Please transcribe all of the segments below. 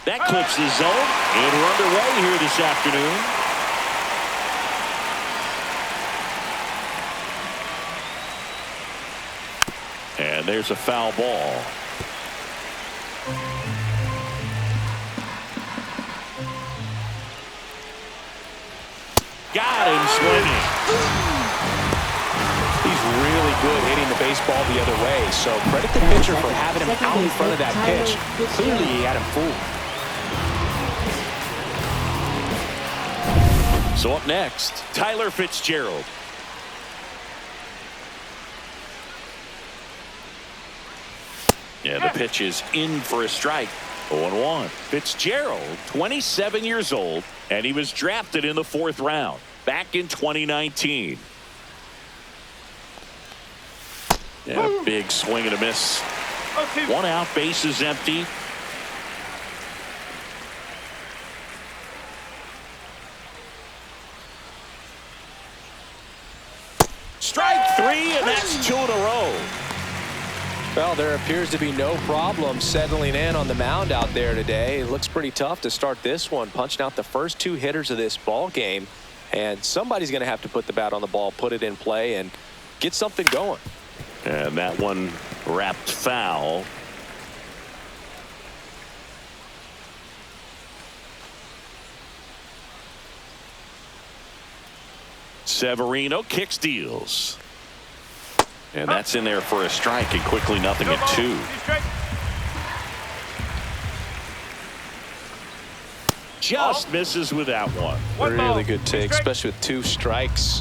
That clips the zone, and we're underway here this afternoon. And there's a foul ball. Got him swinging. He's really good hitting the baseball the other way, so credit the pitcher for having him out in front of that pitch. Clearly, he had him fooled. So up next, Tyler Fitzgerald. Yeah, the pitch is in for a strike. 0-1. Fitzgerald, 27 years old, and he was drafted in the 4th round back in 2019. Yeah, big swing and a miss. 1 out, base is empty. Strike 3, and that's 2 in a row. Well, there appears to be no problem settling in on the mound out there today. It looks pretty tough to start this one, punching out the first 2 hitters of this ball game, and somebody's going to have to put the bat on the ball, put it in play, and get something going. And that one wrapped foul. Severino kicks, deals. And that's in there for a strike, and quickly nothing at 2. Just misses with that one. Really good take, especially with 2 strikes.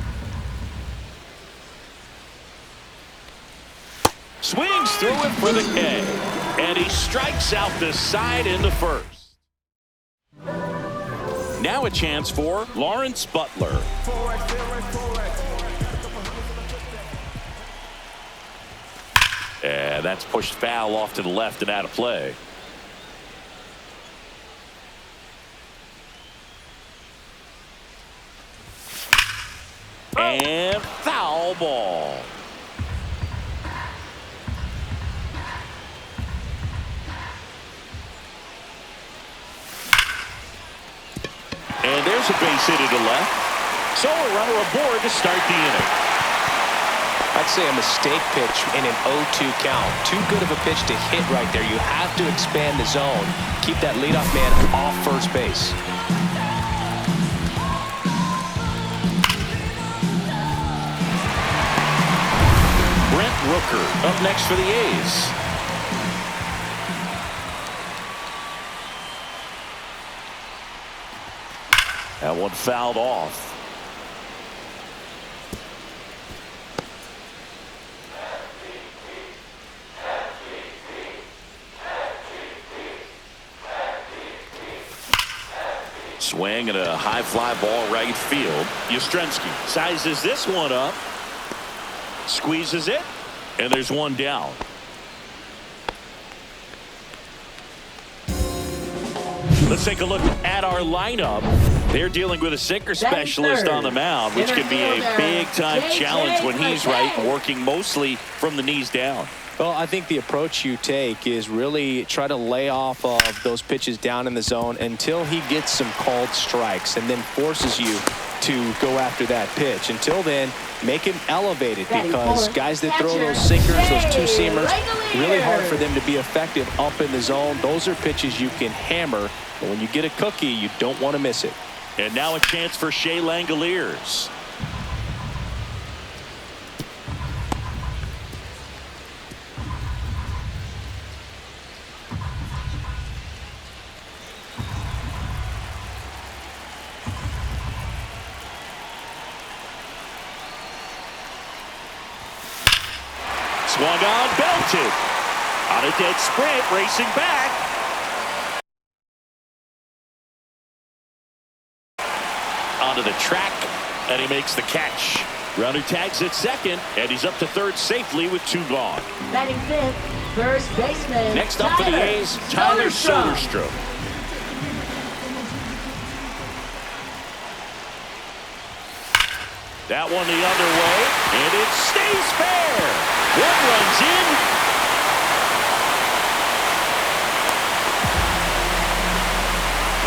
Swings through it for the K. And he strikes out the side in the first. Now a chance for Lawrence Butler. And that's pushed foul off to the left and out of play. And foul ball. And there's a base hit to the left. So a runner aboard to start the inning. I'd say a mistake pitch in an 0-2 count. Too good of a pitch to hit right there. You have to expand the zone. Keep that leadoff man off first base. Brent Rooker up next for the A's. That one fouled off. Swing and a high fly ball right field. Yastrzemski sizes this one up. Squeezes it. And there's one down. Let's take a look at our lineup. They're dealing with a sinker specialist on the mound, which can be a big-time challenge when he's right, working mostly from the knees down. Well, I think the approach you take is really try to lay off of those pitches down in the zone until he gets some called strikes and then forces you to go after that pitch. Until then, make him elevated, because guys that throw those sinkers, those 2-seamers, really hard for them to be effective up in the zone. Those are pitches you can hammer, but when you get a cookie, you don't want to miss it. And now a chance for Shea Langoliers. Swung on, belted. On a dead sprint, racing back. Onto the track, and he makes the catch. Runner tags at second, and he's up to third safely with 2 gone. Batting 5th, first baseman. Next up for the A's, Tyler Soderstrom. That one the other way, and it stays fair. One runs in.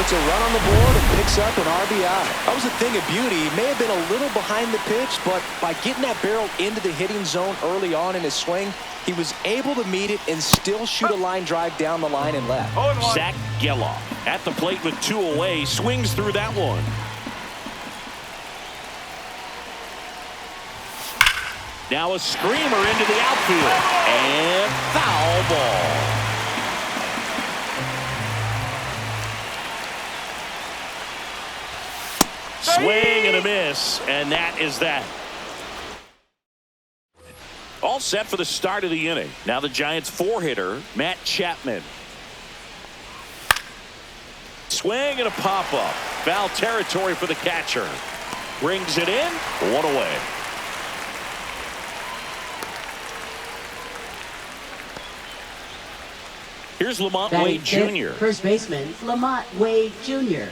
puts a run on the board and picks up an RBI. That was a thing of beauty. He may have been a little behind the pitch, but by getting that barrel into the hitting zone early on in his swing, he was able to meet it and still shoot a line drive down the line and left. Zach Geloff at the plate with 2 away, swings through that one. Now a screamer into the outfield, and foul ball. Swing and a miss, and that is that. All set for the start of the inning. Now the Giants' 4-hitter, Matt Chapman. Swing and a pop-up. Foul territory for the catcher. Brings it in, 1 away. Here's Lamont Wade Jr. First baseman, Lamont Wade Jr.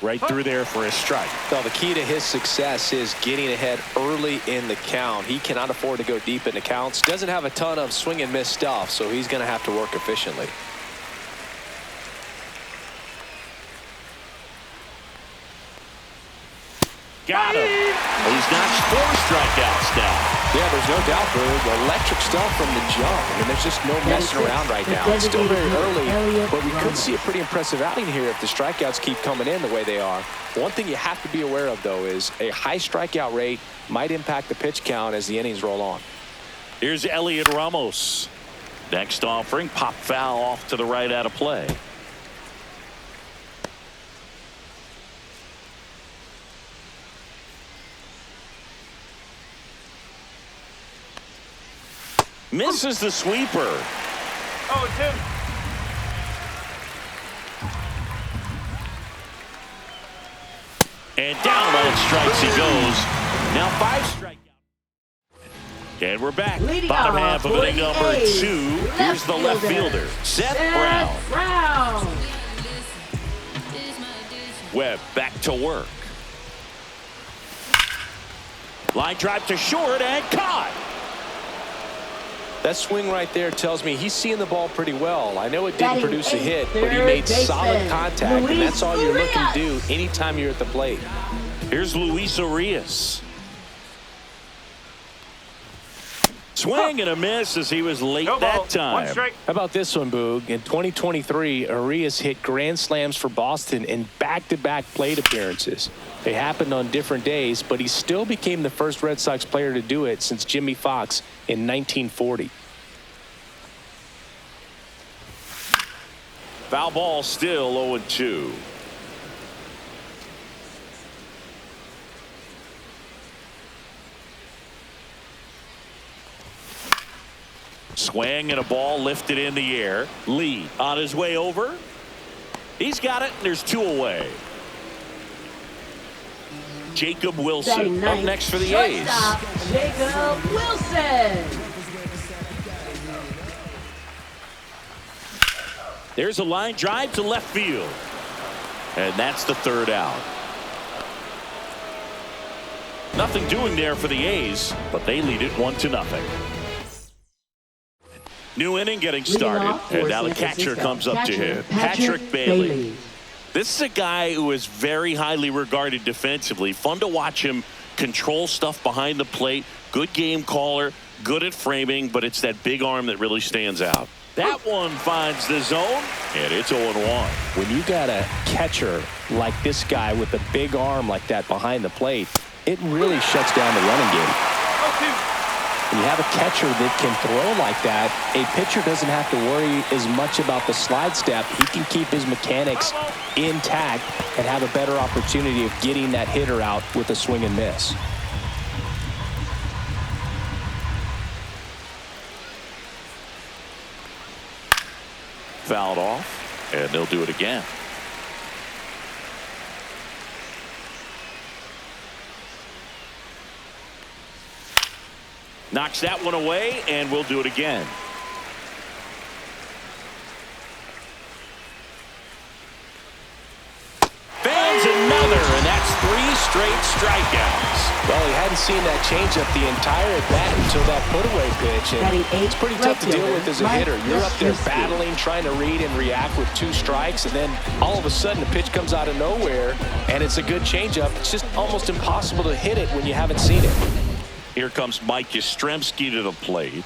Right through there for a strike. Well, the key to his success is getting ahead early in the count. He cannot afford to go deep in the counts. Doesn't have a ton of swing and miss stuff, so he's going to have to work efficiently. Got him. He's notched 4 strikeouts now. Yeah, there's no doubt, Boog. Electric stuff from the jump. I mean, there's just no messing around right now. It's still very early, but we could see a pretty impressive outing here if the strikeouts keep coming in the way they are. One thing you have to be aware of, though, is a high strikeout rate might impact the pitch count as the innings roll on. Here's Elliot Ramos. Next offering, pop foul off to the right out of play. Misses the sweeper. Oh, it's him. And down on strikes he goes. Now 5 strikeouts. And we're back. Bottom half of inning number 2. Here's the left fielder, Seth Brown. Webb back to work. Line drive to short and caught. That swing right there tells me he's seeing the ball pretty well. I know it didn't produce a hit, but he made solid contact, and that's all you're looking to do anytime you're at the plate. Here's Luis Arias. Swing and a miss as he was late that time. 1 strike. How about this one, Boog? In 2023, Arias hit grand slams for Boston in back-to-back plate appearances. They happened on different days, but he still became the first Red Sox player to do it since Jimmy Fox in 1940. Foul ball, still 0-2. Swing and a ball lifted in the air. Lee on his way over. He's got it, and there's 2 away. Jacob Wilson up next for the A's. Jacob Wilson. There's a line drive to left field. And that's the 3rd out. Nothing doing there for the A's, but they lead it 1-0. New inning getting started, and now the catcher comes up to him. Patrick Bailey. This is a guy who is very highly regarded defensively. Fun to watch him control stuff behind the plate. Good game caller, good at framing, but it's that big arm that really stands out. That one finds the zone, and it's 0-1. When you got a catcher like this guy with a big arm like that behind the plate, it really shuts down the running game. When you have a catcher that can throw like that, a pitcher doesn't have to worry as much about the slide step. He can keep his mechanics intact and have a better opportunity of getting that hitter out with a swing and miss. Fouled off, and they'll do it again. Knocks that one away, and we'll do it again. Fans another, and that's 3 straight strikeouts. Well, he hadn't seen that changeup the entire at-bat until that put-away pitch. And it's pretty tough to deal with as a hitter. You're up there battling, trying to read and react with 2 strikes, and then all of a sudden the pitch comes out of nowhere, and it's a good changeup. It's just almost impossible to hit it when you haven't seen it. Here comes Mike Yastrzemski to the plate.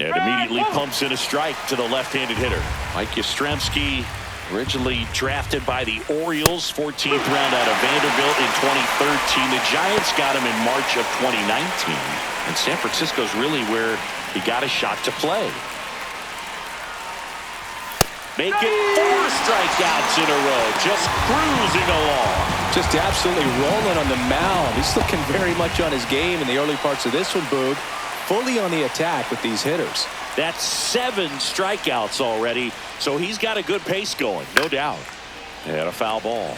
And immediately pumps in a strike to the left-handed hitter. Mike Yastrzemski, originally drafted by the Orioles, 14th round out of Vanderbilt in 2013. The Giants got him in March of 2019. And San Francisco's really where he got a shot to play. Making 4 strikeouts in a row, just cruising along. Just absolutely rolling on the mound. He's looking very much on his game in the early parts of this one, Boog. Fully on the attack with these hitters. That's 7 strikeouts already, so he's got a good pace going, no doubt. And a foul ball.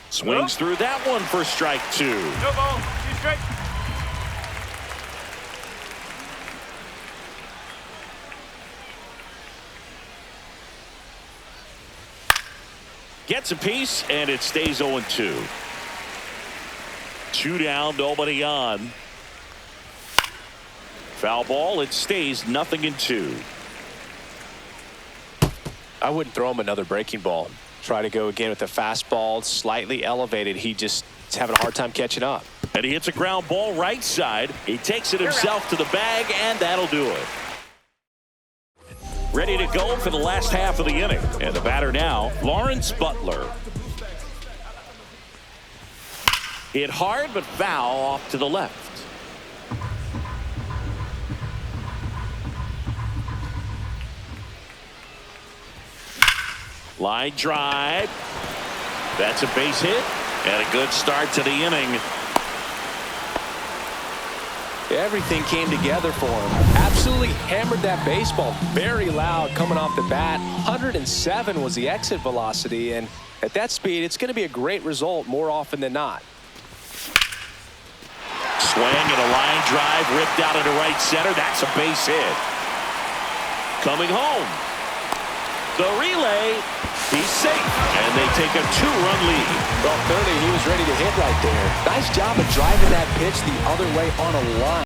Swings through that one for strike 2. No ball. 2 strikes. Gets a piece, and it stays 0-2. 2 down, nobody on. Foul ball, it stays 0-2. I wouldn't throw him another breaking ball. Try to go again with the fastball, slightly elevated. He just is having a hard time catching up. And he hits a ground ball right side. He takes it himself to the bag, and that'll do it. Ready to go for the last half of the inning. And the batter now, Lawrence Butler. Hit hard, but foul off to the left. Line drive. That's a base hit. And a good start to the inning. Everything came together for him. Absolutely hammered that baseball. Very loud coming off the bat. 107 was the exit velocity, and at that speed, it's going to be a great result more often than not. Swing and a line drive ripped out into right center. That's a base hit. Coming home. The relay. He's safe, and they take a 2-run lead. Well, clearly he was ready to hit right there. Nice job of driving that pitch the other way on a line.